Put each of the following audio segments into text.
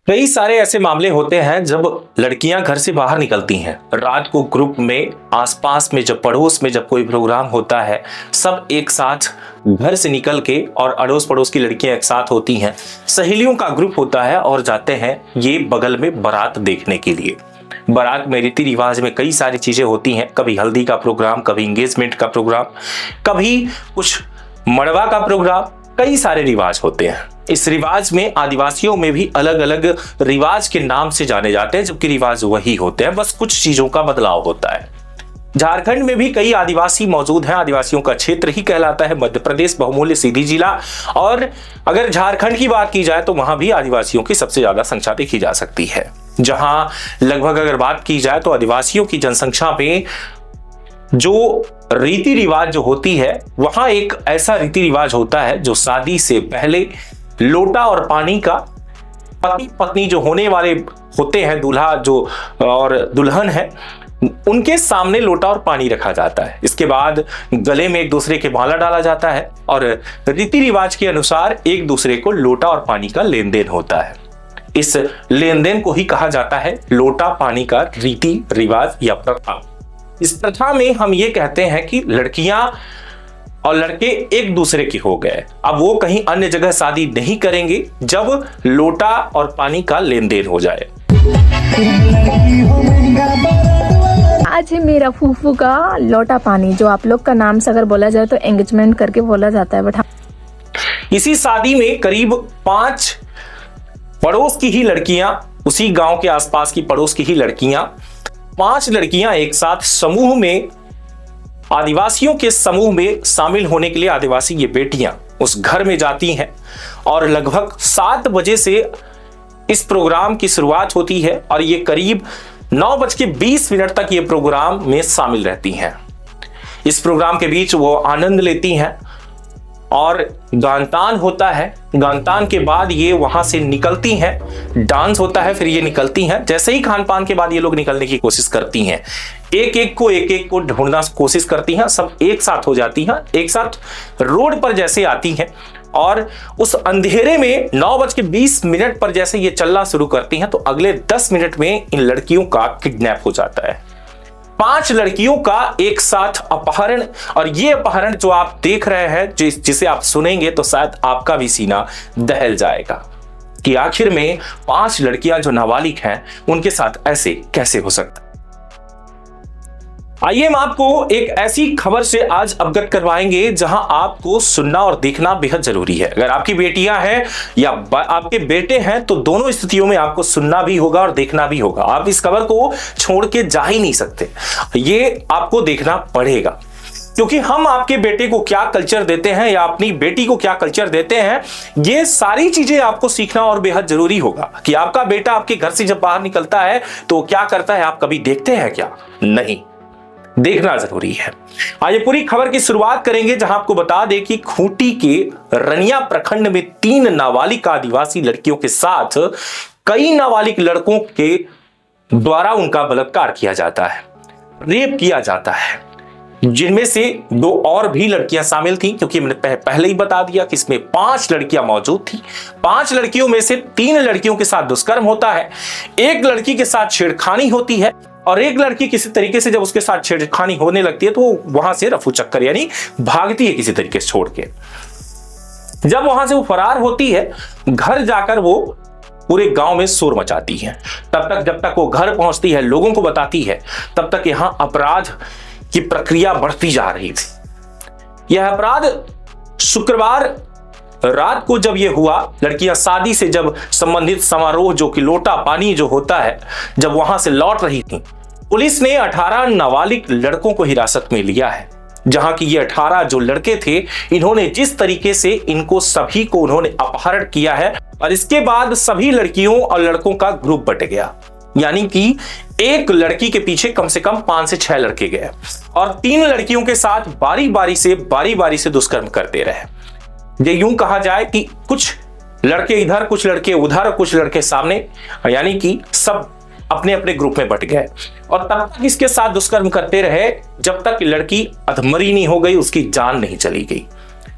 कई सारे ऐसे मामले होते हैं जब लड़कियां घर से बाहर निकलती हैं रात को ग्रुप में, आसपास में, जब पड़ोस में जब कोई प्रोग्राम होता है, सब एक साथ घर से निकल के, और अड़ोस पड़ोस की लड़कियां एक साथ होती हैं, सहेलियों का ग्रुप होता है और जाते हैं ये बगल में बारात देखने के लिए। बारात में रीति रिवाज में कई सारी चीजें होती हैं, कभी हल्दी का प्रोग्राम, कभी एंगेजमेंट का प्रोग्राम, कभी कुछ मड़वा का प्रोग्राम, कई सारे रिवाज होते हैं। इस रिवाज में आदिवासियों में भी अलग अलग रिवाज के नाम से जाने जाते हैं, जबकि रिवाज वही होते हैं, बस कुछ चीजों का बदलाव होता है। झारखंड में भी कई आदिवासी मौजूद हैं, आदिवासियों का क्षेत्र ही कहलाता है मध्य प्रदेश बहुमूल्य सीधी जिला। और अगर झारखंड की बात की जाए तो वहां भी आदिवासियों की सबसे ज्यादा संख्या देखी जा सकती है, जहां लगभग अगर बात की जाए तो आदिवासियों की जनसंख्या में जो रीति रिवाज जो होती है, वहां एक ऐसा रीति रिवाज होता है जो शादी से पहले लोटा और पानी का, पति पत्नी जो होने वाले होते हैं, दूल्हा जो और दुल्हन है, उनके सामने लोटा और पानी रखा जाता है। इसके बाद गले में एक दूसरे के माला डाला जाता है और रीति रिवाज के अनुसार एक दूसरे को लोटा और पानी का लेन देन होता है। इस लेन देन को ही कहा जाता है लोटा पानी का रीति रिवाज या प्रथा। इस प्रथा में हम ये कहते हैं कि लड़कियां और लड़के एक दूसरे के हो गए, अब वो कहीं अन्य जगह शादी नहीं करेंगे जब लोटा और पानी का लेन देन हो जाए। आज है मेरा फूफू का लोटा पानी, जो आप लोग का नाम से अगर बोला जाए तो एंगेजमेंट करके बोला जाता है। बट इसी शादी में करीब 5 पड़ोस की ही लड़कियां, उसी गांव के आसपास की पड़ोस की ही लड़कियां, 5 लड़कियां एक साथ समूह में, आदिवासियों के समूह में शामिल होने के लिए आदिवासी ये बेटियां उस घर में जाती हैं और लगभग 7 बजे से इस प्रोग्राम की शुरुआत होती है और ये करीब 9:20 तक ये प्रोग्राम में शामिल रहती हैं। इस प्रोग्राम के बीच वो आनंद लेती हैं और गानतान होता है। गानतान के बाद ये वहां से निकलती हैं, डांस होता है, फिर ये निकलती हैं। जैसे ही खान पान के बाद ये लोग निकलने की कोशिश करती हैं, एक एक को ढूंढना कोशिश करती हैं, सब एक साथ हो जाती हैं, एक साथ रोड पर जैसे आती हैं और उस अंधेरे में 9:20 पर जैसे ये चलना शुरू करती हैं तो अगले 10 मिनट में इन लड़कियों का किडनैप हो जाता है। 5 लड़कियों का एक साथ अपहरण, और ये अपहरण जो आप देख रहे हैं, जिसे आप सुनेंगे तो शायद आपका भी सीना दहल जाएगा कि आखिर में 5 लड़कियां जो नाबालिग हैं उनके साथ ऐसे कैसे हो सकता। आइए हम आपको एक ऐसी खबर से आज अवगत करवाएंगे जहां आपको सुनना और देखना बेहद जरूरी है। अगर आपकी बेटियां हैं या आपके बेटे हैं तो दोनों स्थितियों में आपको सुनना भी होगा और देखना भी होगा। आप इस खबर को छोड़ के जा ही नहीं सकते, ये आपको देखना पड़ेगा, क्योंकि हम आपके बेटे को क्या कल्चर देते हैं या अपनी बेटी को क्या कल्चर देते हैं, ये सारी चीजें आपको सीखना और बेहद जरूरी होगा। कि आपका बेटा आपके घर से जब बाहर निकलता है तो क्या करता है, आप कभी देखते हैं क्या? नहीं, देखना जरूरी है। आज पूरी खबर की शुरुआत करेंगे जहां आपको बता दें कि खूंटी के रनिया प्रखंड में 3 नाबालिग आदिवासी लड़कियों के साथ कई नाबालिग लड़कों के द्वारा उनका बलात्कार किया जाता है, रेप किया जाता है, जिनमें से 2 और भी लड़कियां शामिल थी, क्योंकि मैंने पहले ही बता दिया कि इसमें 5 लड़कियां मौजूद थी। 5 लड़कियों में से 3 लड़कियों के साथ दुष्कर्म होता है, एक लड़की के साथ छेड़खानी होती है और एक लड़की किसी तरीके से जब उसके साथ छेड़खानी होने लगती है तो वहां से रफू चक्कर यानी भागती है किसी तरीके से छोड़ के। जब वहां से वो फरार होती है, घर जाकर वो पूरे गांव में शोर मचाती है। जब तक वो घर पहुंचती है, लोगों को बताती है, तब तक यहां अपराध की प्रक्रिया बढ़ती जा रही थी। यह अपराध शुक्रवार रात को जब यह हुआ, लड़कियां शादी से जब संबंधित समारोह जो कि लोटा पानी जो होता है, जब वहां से लौट रही थी, पुलिस ने 18 नाबालिग लड़कों को हिरासत में लिया है। जहां कि ये 18 जो लड़के थे, इन्होंने जिस तरीके से इनको सभी को उन्होंने अपहरण किया है और इसके बाद सभी लड़कियों और लड़कों का ग्रुप बट गया, यानी कि एक लड़की के पीछे कम से कम 5 से 6 लड़के गए और 3 लड़कियों के साथ बारी बारी से दुष्कर्म करते रहे। ये यूं कहा जाए कि कुछ लड़के इधर, कुछ लड़के उधर, कुछ लड़के सामने, यानी कि सब अपने अपने ग्रुप में बट गए और तब तक इसके साथ दुष्कर्म करते रहे जब तक लड़की अधमरी नहीं हो गई, उसकी जान नहीं चली गई।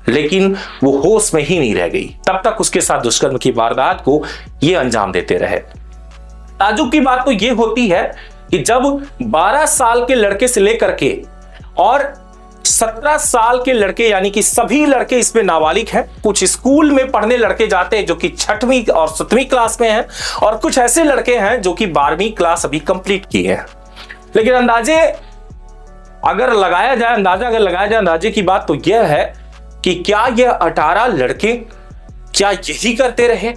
लेकिन वो होश में ही नहीं रह गई। तब तक उसके साथ दुष्कर्म की वारदात को ये अंजाम देते रहे। ताजुब की बात तो ये होती है कि जब 12 साल के लड़के से लेकर के और 17 साल के लड़के, यानी कि सभी लड़के इसमें नाबालिग हैं। कुछ स्कूल में पढ़ने लड़के जाते हैं जो कि 6वीं और 7वीं क्लास में हैं, और कुछ ऐसे लड़के हैं जो कि 12वीं क्लास अभी कंप्लीट किए हैं। लेकिन अंदाजा अगर लगाया जाए अंदाजे की बात तो यह है कि क्या यह 18 लड़के क्या यही करते रहे?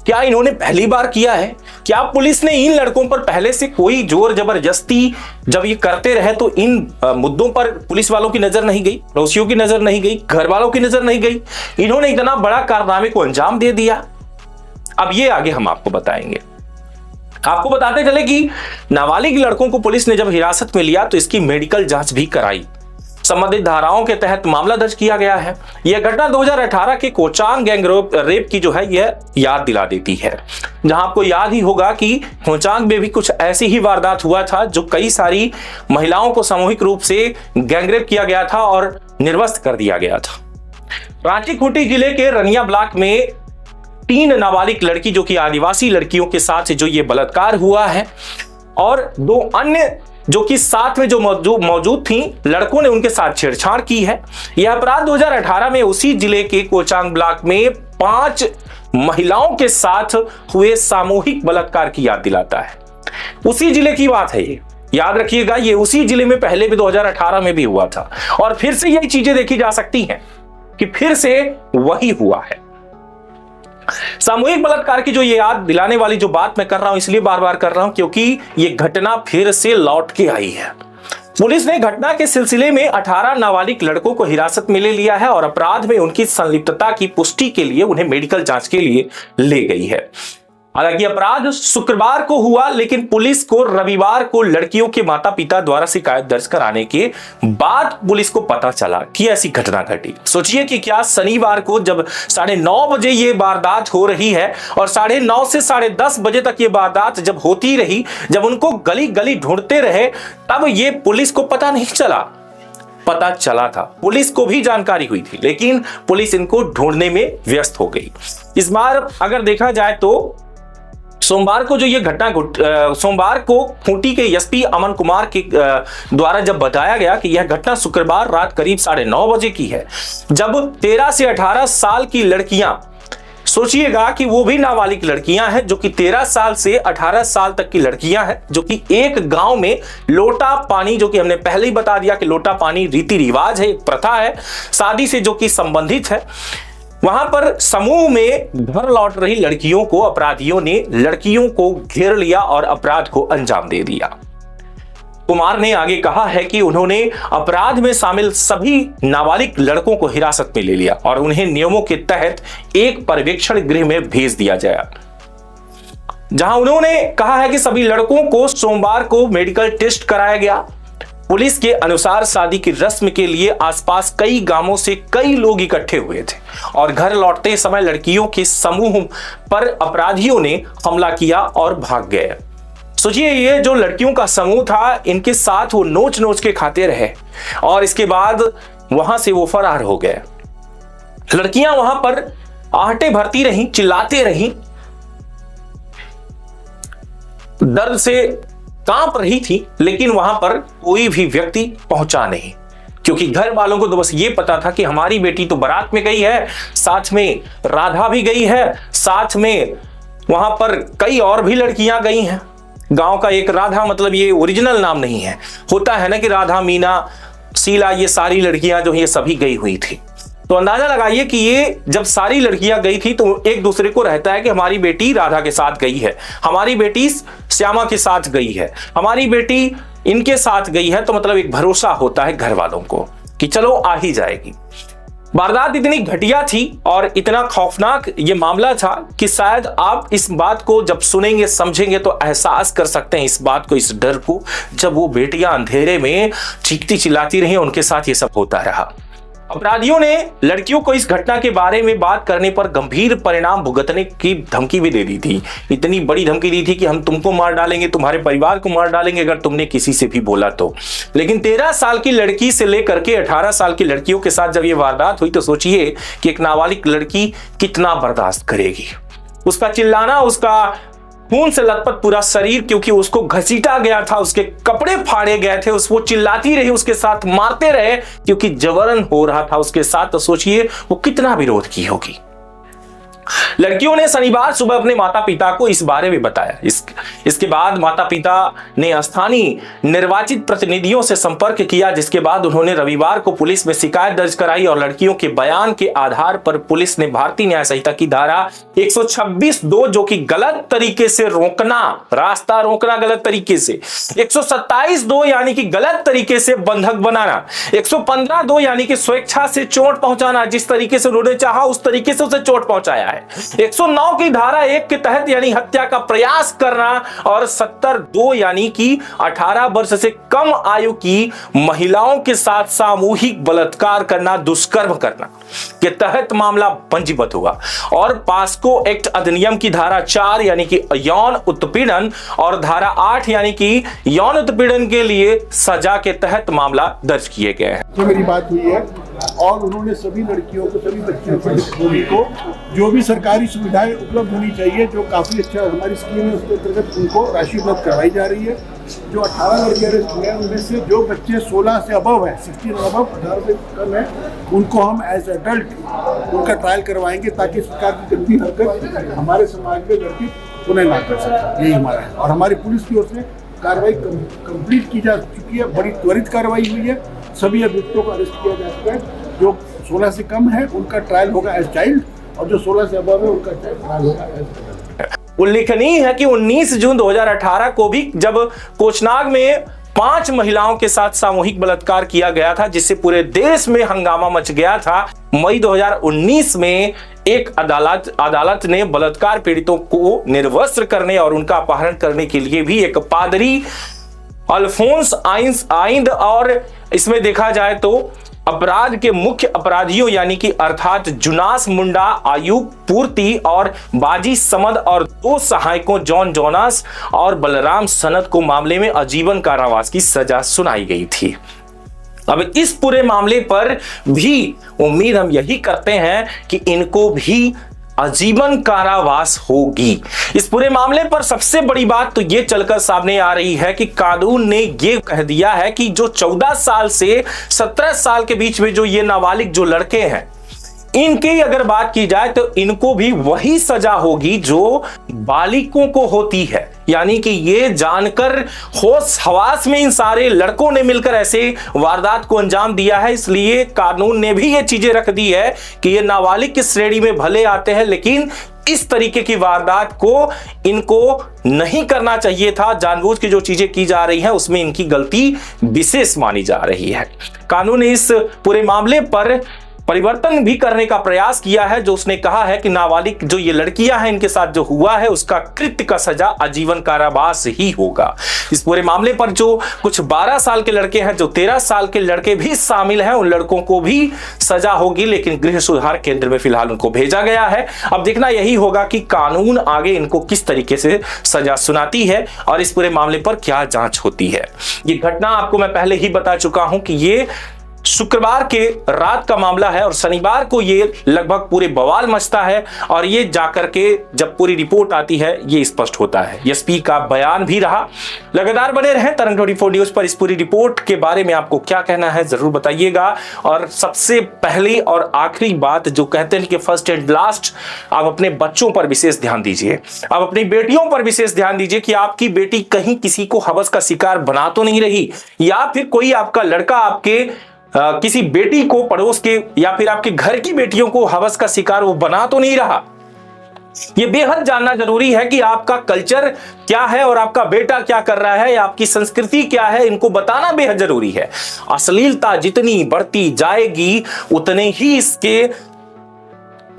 क्या इन्होंने पहली बार किया है? क्या पुलिस ने इन लड़कों पर पहले से कोई जोर जबरदस्ती जब ये करते रहे तो इन मुद्दों पर पुलिस वालों की नजर नहीं गई, पड़ोसियों की नजर नहीं गई, घर वालों की नजर नहीं गई? इन्होंने इतना बड़ा कारनामे को अंजाम दे दिया। अब ये आगे हम आपको बताएंगे। आपको बताते चले कि नाबालिग लड़कों को पुलिस ने जब हिरासत में लिया तो इसकी मेडिकल जांच भी कराई। संबंधित धाराओं के तहत मामला दर्ज किया गया है। यह घटना 2018 के कोचांग गैंग रेप की जो है यह याद दिला देती है, जहां आपको याद ही होगा कि कोचांग में भी कुछ ऐसी ही वारदात हुआ था, जो कई सारी महिलाओं को सामूहिक रूप से गैंग रेप किया गया था और निर्वस्त्र कर दिया गया था। रांची खूंटी जिले के रनिया ब्लॉक में 3 नाबालिग लड़की जो कि आदिवासी लड़कियों के साथ जो ये बलात्कार हुआ है, और 2 अन्य जो कि साथ में जो मौजूद थी लड़कों ने उनके साथ छेड़छाड़ की है। यह अपराध 2018 में उसी जिले के कोचांग ब्लॉक में 5 महिलाओं के साथ हुए सामूहिक बलात्कार की याद दिलाता है। उसी जिले की बात है ये, याद रखिएगा, ये उसी जिले में पहले भी 2018 में भी हुआ था, और फिर से यही चीजें देखी जा सकती हैं कि फिर से वही हुआ है। सामूहिक बलात्कार की जो ये याद दिलाने वाली जो बात मैं कर रहा हूं, इसलिए बार बार कर रहा हूं क्योंकि ये घटना फिर से लौट के आई है। पुलिस ने घटना के सिलसिले में 18 नाबालिग लड़कों को हिरासत में ले लिया है और अपराध में उनकी संलिप्तता की पुष्टि के लिए उन्हें मेडिकल जांच के लिए ले गई है। हालांकि अपराध शुक्रवार को हुआ, लेकिन पुलिस को रविवार को लड़कियों के माता पिता द्वारा शिकायत दर्ज कराने के बाद पुलिस को पता चला कि ऐसी घटना घटी। सोचिए कि क्या शनिवार को जब 9:30 बजे ये वारदात हो रही है और 9:30 से 10:30 बजे तक ये वारदात जब होती रही, जब उनको गली गली ढूंढते रहे, तब ये पुलिस को पता नहीं चला। पता चला था, पुलिस को भी जानकारी हुई थी, लेकिन पुलिस इनको ढूंढने में व्यस्त हो गई। इस बार अगर देखा जाए तो सोमवार को जो ये घटना सोमवार को खूंटी के एसपी अमन कुमार के द्वारा जब बताया गया कि यह घटना शुक्रवार रात करीब 9:30 बजे की है, जब 13 से 18 साल की लड़कियां, सोचिएगा कि वो भी नाबालिग लड़कियां हैं, जो कि 13 साल से 18 साल तक की लड़कियां हैं, जो कि एक गांव में लोटा पानी, जो कि हमने पहले ही बता दिया कि लोटा पानी रीति रिवाज है, एक प्रथा है, शादी से जो कि संबंधित है, वहां पर समूह में घर लौट रही लड़कियों को अपराधियों ने लड़कियों को घेर लिया और अपराध को अंजाम दे दिया। कुमार ने आगे कहा है कि उन्होंने अपराध में शामिल सभी नाबालिग लड़कों को हिरासत में ले लिया और उन्हें नियमों के तहत एक पर्यवेक्षण गृह में भेज दिया गया, जहां उन्होंने कहा है कि सभी लड़कों को सोमवार को मेडिकल टेस्ट कराया गया। पुलिस के अनुसार शादी की रस्म के लिए आसपास कई गांवों से कई लोग इकट्ठे हुए थे और घर लौटते समय लड़कियों के समूह पर अपराधियों ने हमला किया और भाग गए। सोचिए, ये जो लड़कियों का समूह था, इनके साथ वो नोच नोच के खाते रहे और इसके बाद वहां से वो फरार हो गए। लड़कियां वहां पर आहटे भरती रहीं, चिल्लाते रहीं, दर्द से कांप रही थी, लेकिन वहां पर कोई भी व्यक्ति पहुंचा नहीं, क्योंकि घर वालों को तो बस ये पता था कि हमारी बेटी तो बारात में गई है, साथ में राधा भी गई है, साथ में वहां पर कई और भी लड़कियां गई हैं। गांव का एक राधा, मतलब ये ओरिजिनल नाम नहीं है, होता है ना कि राधा, मीना, शीला, ये सारी लड़कियां जो ये सभी गई हुई थी। तो अंदाजा लगाइए कि ये जब सारी लड़कियां गई थी तो एक दूसरे को रहता है कि हमारी बेटी राधा के साथ गई है, हमारी बेटी श्यामा के साथ गई है, हमारी बेटी इनके साथ गई है, तो मतलब एक भरोसा होता है घर वालों को कि चलो आ ही जाएगी। वारदात इतनी घटिया थी और इतना खौफनाक ये मामला था कि शायद आप इस बात को जब सुनेंगे, समझेंगे तो एहसास कर सकते हैं इस बात को, इस डर को, जब वो बेटियां अंधेरे में चीखती चिल्लाती रही, उनके साथ ये सब होता रहा। अपराधियों ने लड़कियों को इस घटना के बारे में बात करने पर गंभीर परिणाम भुगतने की धमकी भी दे दी थी। इतनी बड़ी धमकी दी थी कि हम तुमको मार डालेंगे, तुम्हारे परिवार को मार डालेंगे अगर तुमने किसी से भी बोला तो। लेकिन 13 साल की लड़की से लेकर के 18 साल की लड़कियों के साथ जब ये वारदात हुई तो सोचिए कि एक नाबालिग लड़की कितना बर्दाश्त करेगी। उसका चिल्लाना, उसका खून से लथपथ पूरा शरीर, क्योंकि उसको घसीटा गया था, उसके कपड़े फाड़े गए थे, वो चिल्लाती रही, उसके साथ मारते रहे क्योंकि जबरन हो रहा था उसके साथ। तो सोचिए वो कितना विरोध की होगी। लड़कियों ने शनिवार सुबह अपने माता पिता को इस बारे में बताया। इसके बाद माता पिता ने स्थानीय निर्वाचित प्रतिनिधियों से संपर्क किया, जिसके बाद उन्होंने रविवार को पुलिस में शिकायत दर्ज कराई और लड़कियों के बयान के आधार पर पुलिस ने भारतीय न्याय संहिता की धारा 126(2) जो कि गलत तरीके से रोकना, रास्ता रोकना गलत तरीके से, 127(2) यानी कि गलत तरीके से बंधक बनाना, 115(2) यानी कि स्वेच्छा से चोट पहुंचाना, जिस तरीके से उन्होंने चाहा उस तरीके से उसे चोट पहुंचाया है, 109 की धारा 1 के तहत यानी हत्या का प्रयास करना, और 70(2) यानी कि 18 वर्ष से कम आयु की महिलाओं के साथ सामूहिक बलात्कार करना, दुष्कर्म करना के तहत मामला पंजीबद्ध हुआ। और पास्को एक्ट अधिनियम की धारा 4 यानी कि यौन उत्पीड़न और धारा 8 यानी कि यौन उत्पीड़न के लिए सजा के तहत मामला दर्ज किए गए हैं। तो मेरी बात हुई है और उन्होंने सभी लड़कियों को, सभी बच्चों को जो भी सरकारी सुविधाएं उपलब्ध होनी चाहिए, जो काफ़ी अच्छा हमारी स्कीम है उसके अंतर्गत उनको राशि उपलब्ध करवाई जा रही है। जो 18 लड़के अरेस्ट हुए हैं उनमें से जो बच्चे 16 से अबव है, 16 अबव 18 से कम है, उनको हम एज एडल्ट उनका ट्रायल करवाएंगे ताकि सरकार की गंदी हरकत हमारे समाज में लड़की पुनः ना कर सके। यही हमारा है और हमारी पुलिस की ओर से कार्रवाई कंप्लीट की जा चुकी है, बड़ी त्वरित कार्रवाई हुई है। सभी अभियुक्तों को अरेस्ट किया जा चुका है। जो 16 से कम है उनका ट्रायल होगा एज चाइल्ड और जो 16 से अबव है उनका ट्रायल होगा एज एडल्ट। उल्लेखनीय है कि 19 जून 2018 को भी जब कोचनाग में 5 महिलाओं के साथ सामूहिक बलात्कार किया गया था, जिससे पूरे देश में हंगामा मच गया था। मई 2019 में एक अदालत ने बलात्कार पीड़ितों को निर्वस्त्र करने और उनका अपहरण करने के लिए भी एक पादरी अल्फोंस आइंद, और इसमें देखा जाए तो अपराध के मुख्य अपराधियों यानी कि अर्थात जुनास मुंडा, आयुब पूर्ति और बाजी समद और 2 सहायकों जॉन जोनास और बलराम सनत को मामले में आजीवन कारावास की सजा सुनाई गई थी। अब इस पूरे मामले पर भी उम्मीद हम यही करते हैं कि इनको भी आजीवन कारावास होगी। इस पूरे मामले पर सबसे बड़ी बात तो ये चलकर सामने आ रही है कि कानून ने ये कह दिया है कि जो 14 साल से 17 साल के बीच में जो ये नाबालिग जो लड़के हैं, इनकी अगर बात की जाए तो इनको भी वही सजा होगी जो बालिकों को होती है। यानी कि ये जानकर होश हवास में इन सारे लड़कों ने मिलकर ऐसे वारदात को अंजाम दिया है, इसलिए कानून ने भी ये चीजें रख दी है कि ये नाबालिग की श्रेणी में भले आते हैं, लेकिन इस तरीके की वारदात को इनको नहीं करना चाहिए था। जानबूझ के जो चीजें की जा रही हैं उसमें इनकी गलती विशेष मानी जा रही है। कानून ने इस पूरे मामले पर परिवर्तन भी करने का प्रयास किया है, जो उसने कहा है कि नाबालिग जो ये लड़कियां हैं इनके साथ जो हुआ है उसका कृत्य का सजा आजीवन कारावास ही होगा। इस पूरे मामले पर जो कुछ 12 साल के लड़के हैं, जो 13 साल के लड़के भी शामिल हैं, उन लड़कों को भी सजा होगी, लेकिन गृह सुधार केंद्र में फिलहाल उनको भेजा गया है। अब देखना यही होगा कि कानून आगे इनको किस तरीके से सजा सुनाती है और इस पूरे मामले पर क्या जांच होती है। ये घटना आपको मैं पहले ही बता चुका हूं कि ये शुक्रवार के रात का मामला है और शनिवार को ये लगभग पूरे बवाल मचता है और ये जाकर के जब पूरी रिपोर्ट आती है ये स्पष्ट होता है। एसपी का बयान भी रहा। लगातार बने रहें तरंग 24 न्यूज पर। इस पूरी रिपोर्ट के बारे में आपको क्या कहना है जरूर बताइएगा। और सबसे पहली और आखिरी बात जो कहते हैं कि फर्स्ट एंड लास्ट, आप अपने बच्चों पर विशेष ध्यान दीजिए, आप अपनी बेटियों पर विशेष ध्यान दीजिए कि आपकी बेटी कहीं किसी को हवस का शिकार बना तो नहीं रही, या फिर कोई आपका लड़का आपके किसी बेटी को पड़ोस के या फिर आपके घर की बेटियों को हवस का शिकार वो बना तो नहीं रहा। ये बेहद जानना जरूरी है कि आपका कल्चर क्या है और आपका बेटा क्या कर रहा है, या आपकी संस्कृति क्या है, इनको बताना बेहद जरूरी है। अश्लीलता जितनी बढ़ती जाएगी उतने ही इसके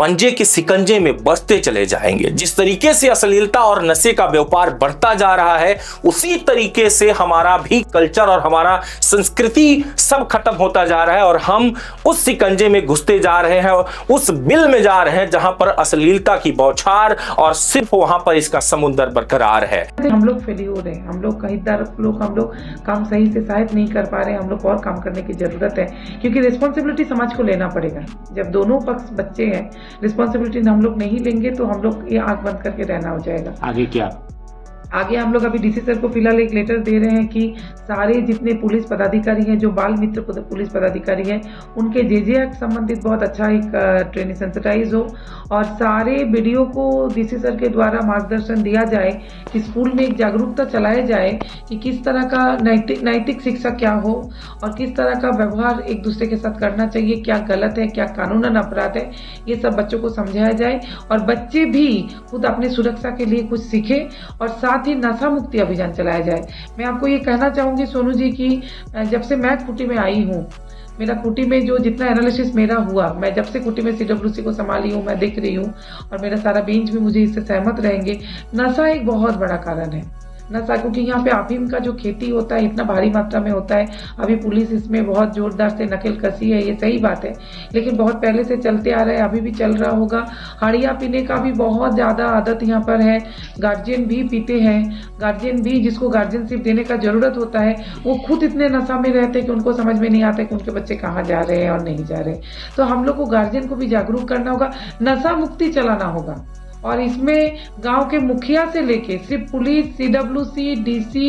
पंजे के सिकंजे में बसते चले जाएंगे। जिस तरीके से अश्लीलता और नशे का व्यापार बढ़ता जा रहा है, उसी तरीके से हमारा भी कल्चर और हमारा संस्कृति सब खत्म होता जा रहा है और हम उस सिकंजे में घुसते जा रहे हैं, उस बिल में जा रहे हैं जहां पर अश्लीलता की बौछार और सिर्फ वहां पर इसका समुद्र बरकरार है। हम लोग फेल्योर हैं, हम लोग कहीं हम लोग काम सही से शायद नहीं कर पा रहे हैं। हम लोग और काम करने की जरूरत है, क्योंकि रिस्पॉन्सिबिलिटी समाज को लेना पड़ेगा। जब दोनों पक्ष बच्चे हैं, रिस्पॉन्सिबिलिटी हम लोग नहीं लेंगे तो हम लोग ये आंख बंद करके रहना हो जाएगा। आगे क्या? आगे हम लोग अभी डीसी सर को फिलहाल एक लेटर दे रहे हैं कि सारे जितने पुलिस पदाधिकारी हैं, जो बाल मित्र पुलिस पदाधिकारी हैं, उनके जे एक्ट संबंधित बहुत अच्छा एक ट्रेनिंग सेंसिटाइज हो और सारे वीडियो को डीसी सर के द्वारा मार्गदर्शन दिया जाए कि स्कूल में एक जागरूकता चलाया जाए कि किस तरह का नैतिक शिक्षा क्या हो और किस तरह का व्यवहार एक दूसरे के साथ करना चाहिए, क्या गलत है, क्या कानूनन अपराध है, ये सब बच्चों को समझाया जाए और बच्चे भी खुद अपनी सुरक्षा के लिए कुछ सीखें और साथ ही नशा मुक्ति अभियान चलाया जाए। मैं आपको ये कहना चाहूंगी सोनू जी की जब से मैं खूंटी में आई हूँ, मेरा खूंटी में जो जितना एनालिसिस मेरा हुआ, मैं जब से खूंटी में CWC को संभाली हूँ, मैं देख रही हूँ और मेरा सारा बेंच भी मुझे इससे सहमत रहेंगे, नशा एक बहुत बड़ा कारण है। नशा, क्योंकि यहाँ पे अफीम का जो खेती होता है इतना भारी मात्रा में होता है। अभी पुलिस इसमें बहुत जोरदार से नकेल कसी है, ये सही बात है, लेकिन बहुत पहले से चलते आ रहा है, अभी भी चल रहा होगा। हड़िया पीने का भी बहुत ज़्यादा आदत यहाँ पर है, गार्जियन भी पीते हैं। गार्जियन भी, जिसको गार्जियनशिप देने का जरूरत होता है, वो खुद इतने नशा में रहते हैं कि उनको समझ में नहीं आता कि उनके बच्चे कहाँ जा रहे हैं और नहीं जा रहे। तो हम लोग को गार्जियन को भी जागरूक करना होगा, नशा मुक्ति चलाना होगा और इसमें गांव के मुखिया से लेके सिर्फ पुलिस, CWC, DC,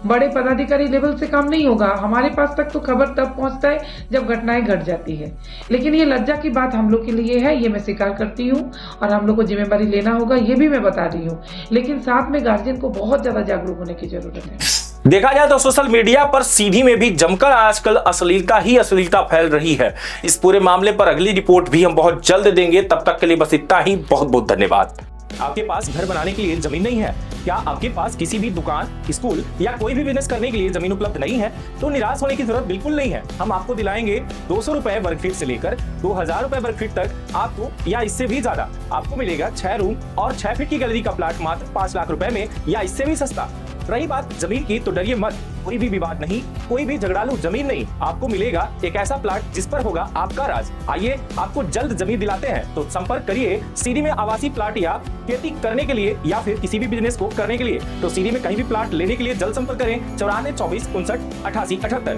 बड़े पदाधिकारी लेवल से काम नहीं होगा। हमारे पास तक तो खबर तब पहुंचता है जब घटनाएं घट जाती है, लेकिन ये लज्जा की बात हम लोग के लिए है, ये मैं स्वीकार करती हूँ और हम लोग को जिम्मेदारी लेना होगा, ये भी मैं बता रही हूँ। लेकिन साथ में गार्जियन को बहुत ज्यादा जागरूक होने की जरूरत है। देखा जाए तो सोशल मीडिया पर सीधी में भी जमकर आजकल अश्लीलता फैल रही है। इस पूरे मामले पर अगली रिपोर्ट भी हम बहुत जल्द देंगे। तब तक के लिए बस इतना ही। बहुत बहुत धन्यवाद। आपके पास घर बनाने के लिए जमीन नहीं है? क्या आपके पास किसी भी दुकान, स्कूल या कोई भी बिजनेस करने के लिए जमीन उपलब्ध नहीं है? तो निराश होने की जरूरत बिल्कुल नहीं है। हम आपको दिलाएंगे 200 रुपए वर्ग फीट से लेकर 2000 रुपए वर्ग फीट तक आपको, या इससे भी ज्यादा आपको मिलेगा 6 रूम और 6 फीट की गैलरी का प्लाट मात्र 5 लाख रुपए में, या इससे भी सस्ता। रही बात जमीन की, तो डरिए मत, कोई भी विवाद नहीं, कोई भी झगड़ालू जमीन नहीं। आपको मिलेगा एक ऐसा प्लाट जिस पर होगा आपका राज। आइए आपको जल्द जमीन दिलाते हैं। तो संपर्क करिए सीधी में आवासीय प्लाट या खेती करने के लिए या फिर किसी भी बिजनेस को करने के लिए। तो सीधी में कहीं भी प्लाट लेने के लिए जल्द संपर्क करें 94 24 59 88 78।